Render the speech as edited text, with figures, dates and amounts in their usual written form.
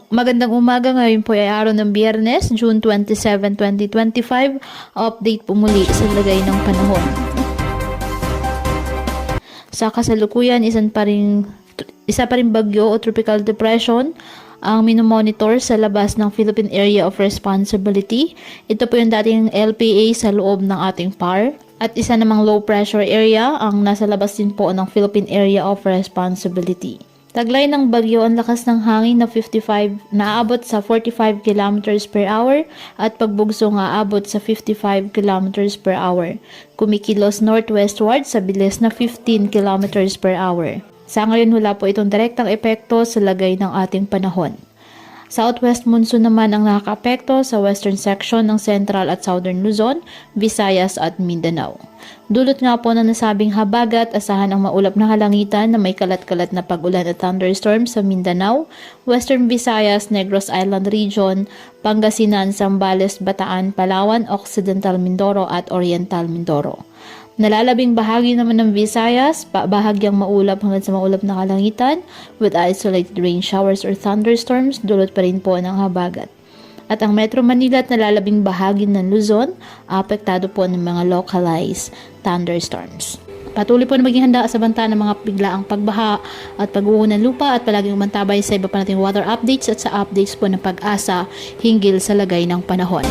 Magandang umaga, ngayon po ay araw ng Biyernes, June 27, 2025. Update po muli sa lagay ng panahon. Sa kasalukuyan, isa pa rin bagyo o tropical depression ang minomonitor sa labas ng Philippine Area of Responsibility. Ito po yung dating LPA sa loob ng ating PAR. At isa namang low pressure area ang nasa labas din po ng Philippine Area of Responsibility. Taglay ng bagyo ang lakas ng hangin na aabot sa 45 km per hour at pagbugso nga aabot sa 55 km per hour. Kumikilos northwestward sa bilis na 15 km per hour. Sa ngayon wala po itong direktang epekto sa lagay ng ating panahon. Southwest monsoon naman ang nakakaapekto sa western section ng Central at Southern Luzon, Visayas at Mindanao. Dulot nga po ng nasabing habagat, asahan ang maulap na kalangitan na may kalat-kalat na pag-ulan at thunderstorms sa Mindanao, Western Visayas, Negros Island Region, Pangasinan, Zambales, Bataan, Palawan, Occidental Mindoro at Oriental Mindoro. Nalalabing bahagi naman ng Visayas, bahagyang maulap hanggang sa maulap na kalangitan with isolated rain showers or thunderstorms, dulot pa rin po ng habagat. At ang Metro Manila at nalalabing bahagi ng Luzon, apektado po ng mga localized thunderstorms. Patuloy po na maging handa sa banta ng mga biglaang pagbaha at pag-uho ng lupa at palaging umantabay sa iba pa nating weather updates at sa updates po ng Pag-asa hinggil sa lagay ng panahon.